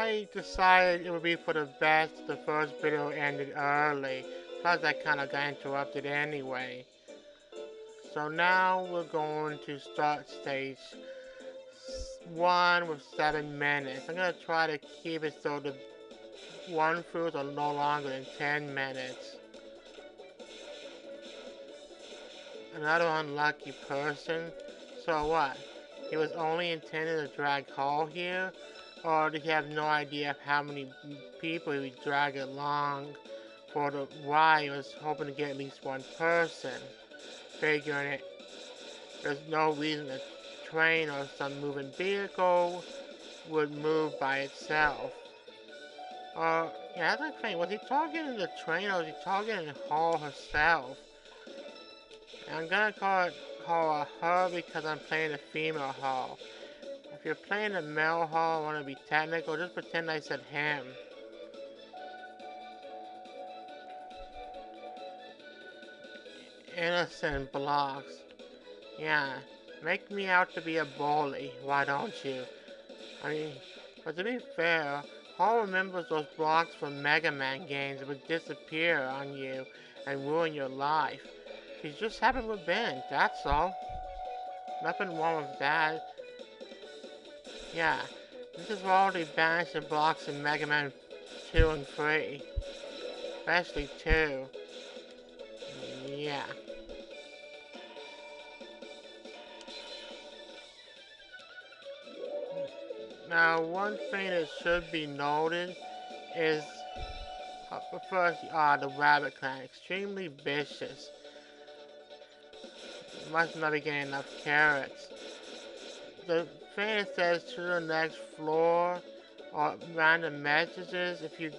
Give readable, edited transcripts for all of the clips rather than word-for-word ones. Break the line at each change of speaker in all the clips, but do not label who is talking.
I decided it would be for the best the first video ended early, plus I kinda got interrupted anyway. So now we're going to start stage 1 with 7 minutes. I'm gonna try to keep it so the one throughs are no longer than 10 minutes. Another unlucky person. So what? He was only intending to drag Hall here? Or did he have no idea of how many people he would drag along for the ride? He was hoping to get at least one person. Figuring it, there's no reason a train or some moving vehicle would move by itself. Yeah, that's a train. Was he targeting the train or was he targeting Hall herself? I'm gonna call her because I'm playing the female Hall. If you're playing the male Hall, want to be technical, just pretend I said him. Innocent blocks. Yeah, make me out to be a bully, why don't you? I mean, but to be fair, Hall remembers those blocks from Mega Man games that would disappear on you and ruin your life. She's just having revenge, that's all. Nothing wrong with that. Yeah, this is where all the banishing blocks in Mega Man 2 and 3. Especially 2. Yeah. Now, one thing that should be noted is, first, the Rabbit Clan. Extremely vicious. Must not be getting enough carrots. The thing says to the next floor, or random messages. If you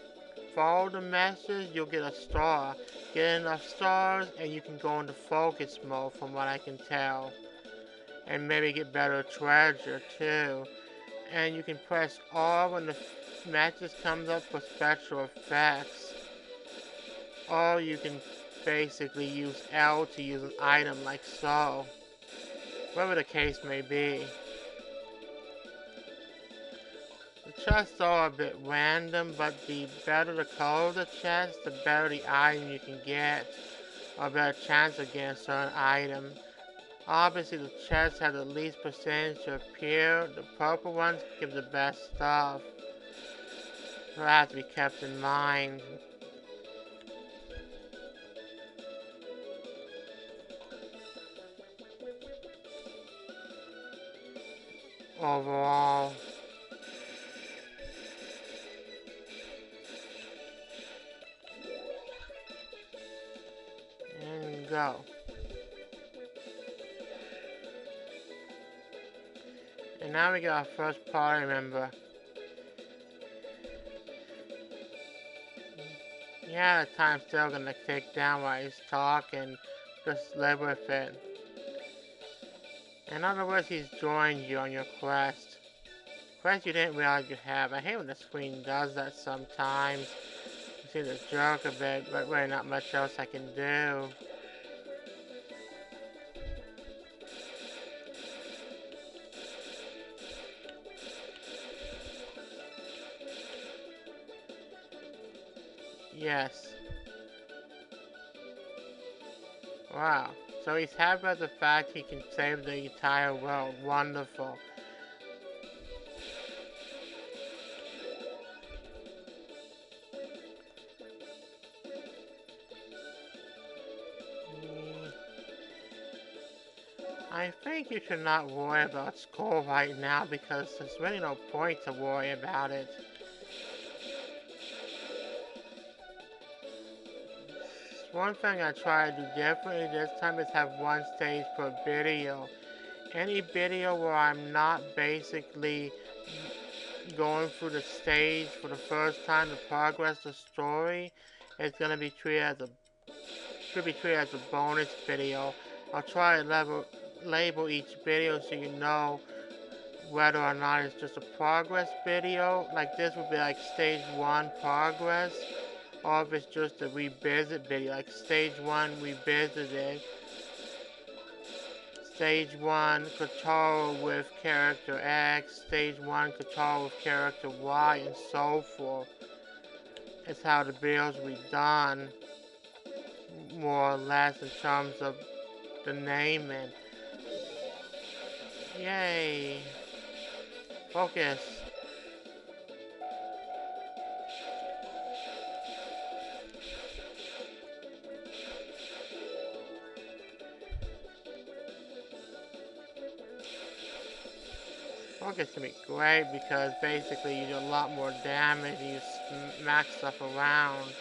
follow the message, you'll get a star. Get enough stars, and you can go into focus mode, from what I can tell. And maybe get better treasure, too. And you can press R when the message comes up for special effects. Or you can basically use L to use an item like so. Whatever the case may be. The chests are a bit random, but the better the color of the chest, the better the item you can get, or a better chance of getting a certain item. Obviously, the chests have the least percentage to appear. The purple ones give the best stuff. So that has to be kept in mind. Overall. And go. And now we got our first party member. Yeah, the time's still gonna tick down while he's talking. Just live with it. In other words, he's joined you on your quest. Quest you didn't realize you have. I hate when the screen does that sometimes. You see the joke a bit, but really not much else I can do. Yes. Wow. So he's happy about the fact he can save the entire world. Wonderful. I think you should not worry about school right now because there's really no point to worry about it. One thing I try to do differently this time is have one stage per video. Any video where I'm not basically going through the stage for the first time to progress the story is gonna be treated as a bonus video. I'll try to label each video so you know whether or not it's just a progress video. Like this would be like stage 1 progress. Or if it's just a revisit video, like stage 1 revisited, Stage 1 Kotaro with character X, Stage 1 Kotaro with character Y, and so forth. It's how the builds will be done, more or less, in terms of the naming. Yay! Focus. Focus can be great because basically you do a lot more damage and you smack stuff around.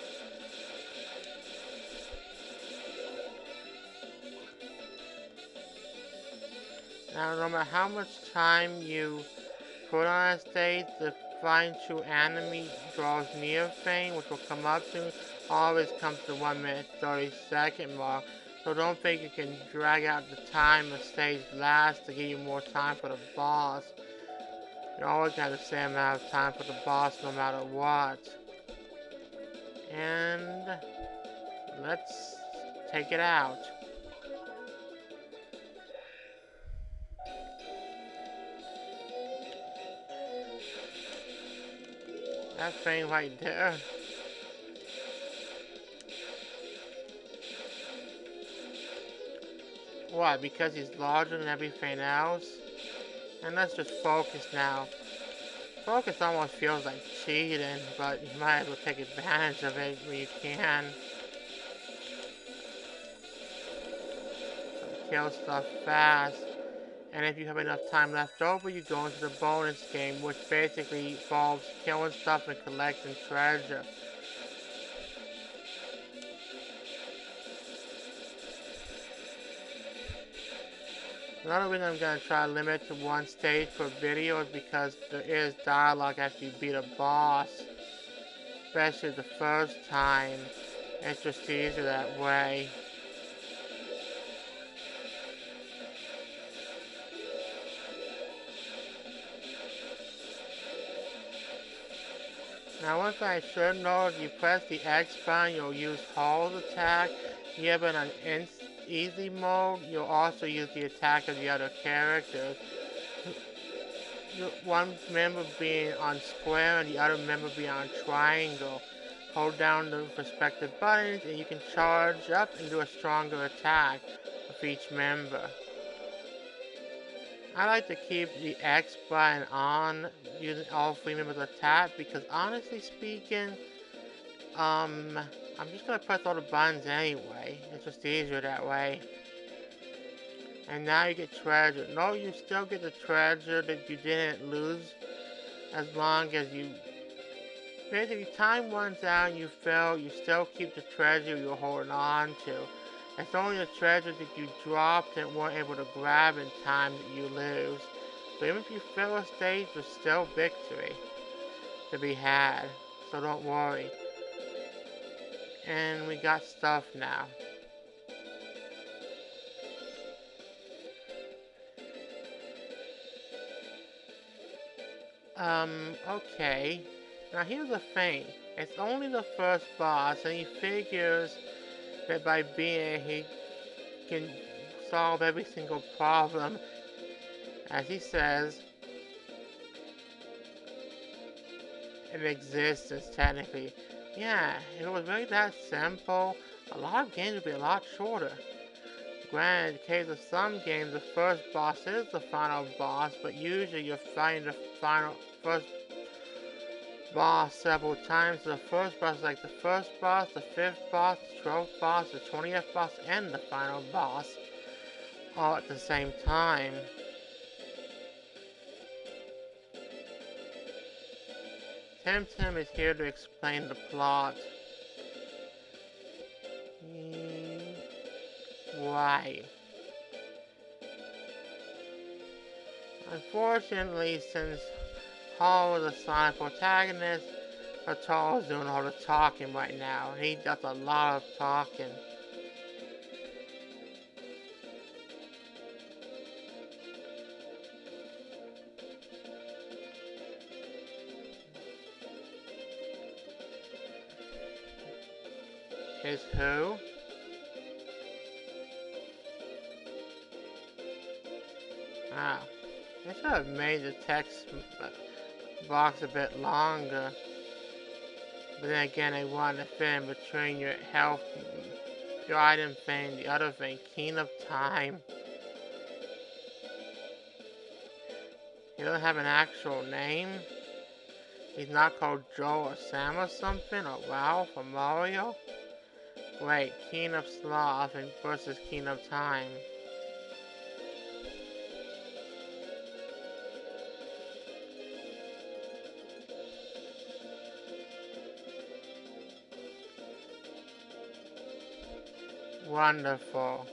Now, no matter how much time you put on a stage, the flying true enemy draws near frame, which will come up soon, always comes to 1 minute 30-second mark. So don't think you can drag out the time a stage lasts to give you more time for the boss. You always have the same amount of time for the boss no matter what. And let's take it out. That thing right there. What, because he's larger than everything else? And let's just focus now. Focus almost feels like cheating, but you might as well take advantage of it when you can. So kill stuff fast. And if you have enough time left over, you go into the bonus game, which basically involves killing stuff and collecting treasure. Another reason I'm going to try to limit to 1 stage per video is because there is dialogue after you beat a boss. Especially the first time. It's just easier that way. Now one thing I should know, if you press the X button, you'll use hold attack. Given an easy mode, you'll also use the attack of the other characters. One member being on square and the other member being on triangle. Hold down the respective buttons and you can charge up and do a stronger attack with each member. I like to keep the X button on using all 3 members attack because honestly speaking, I'm just gonna press all the buttons anyway. It's just easier that way. And now you get treasure. No, you still get the treasure that you didn't lose as long as you... Basically, time runs out and you fail, you still keep the treasure you're holding on to. It's only the treasure that you dropped and weren't able to grab in time that you lose. So even if you fail a stage, there's still victory to be had. So don't worry. And we got stuff now. Okay. Now here's the thing. It's only the first boss, and he figures that by being he can solve every single problem. As he says, in existence, technically. Yeah, if it was really that simple, a lot of games would be a lot shorter. Granted, in the case of some games, the first boss is the final boss, but usually you're fighting the first boss several times. So the first boss is like the first boss, the 5th boss, the 12th boss, the 20th boss, and the final boss, all at the same time. Tim is here to explain the plot. Why? Unfortunately, since Hall is a Sonic protagonist, Kotaro is doing all the talking right now. He does a lot of talking. Is who? Wow. They should have made the text box a bit longer. But then again, they wanted to fit in between your health, your item thing, the other thing, cleanup time. He doesn't have an actual name. He's not called Joe or Sam or something, or Ralph or Mario. Wait, cleanup sloth versus cleanup time. Wonderful.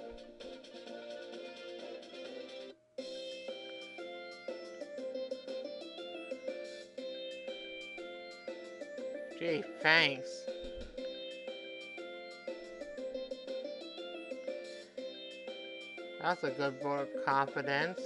Gee, thanks. That's a good vote of confidence.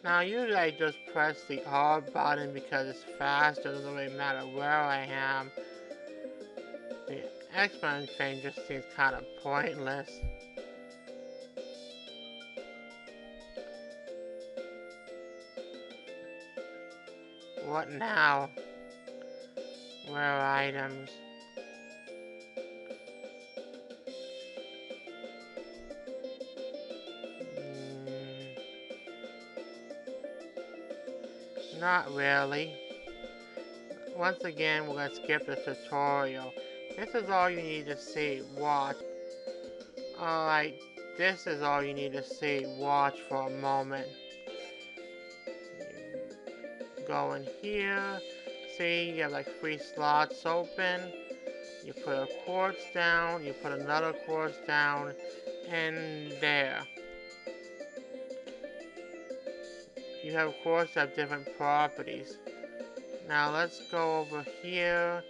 Now usually I just press the R button because it's faster, it doesn't really matter where I am. The X button thing just seems kind of pointless. What now? Where are items? Not really. Once again, we're going to skip the tutorial. This is all you need to see. Watch. Alright, this is all you need to see. Watch for a moment. You go in here. See, you have like 3 slots open. You put a quartz down. You put another quartz down. And there. You have quartz that have different properties. Now let's go over here.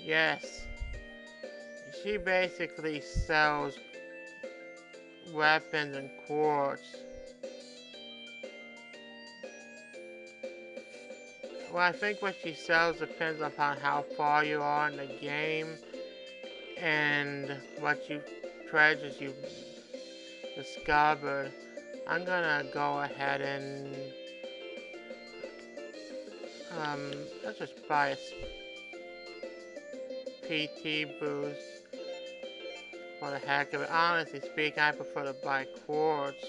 Yes. She basically sells weapons and quartz. Well, I think what she sells depends upon how far you are in the game and what treasures you discovered. I'm gonna go ahead and let's just buy a PT boost for the heck of it. Honestly speaking, I prefer to buy quartz.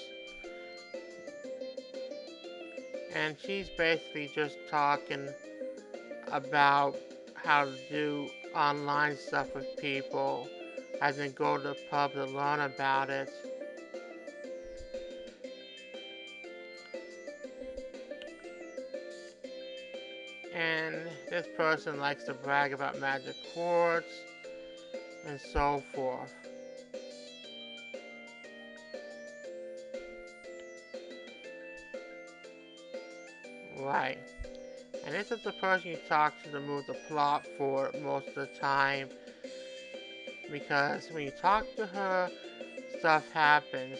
And she's basically just talking about how to do online stuff with people, as in go to the pub to learn about it. And this person likes to brag about magic quartz and so forth. Right. And this is the person you talk to move the plot forward most of the time. Because when you talk to her, stuff happens.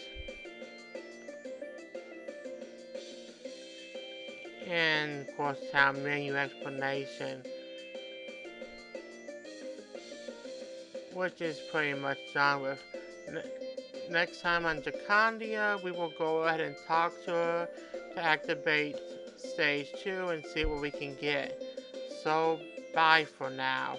And of course, town menu explanation, which is pretty much done with. Next time on Jikandia, we will go ahead and talk to her to activate stage 2 and see what we can get. So, bye for now.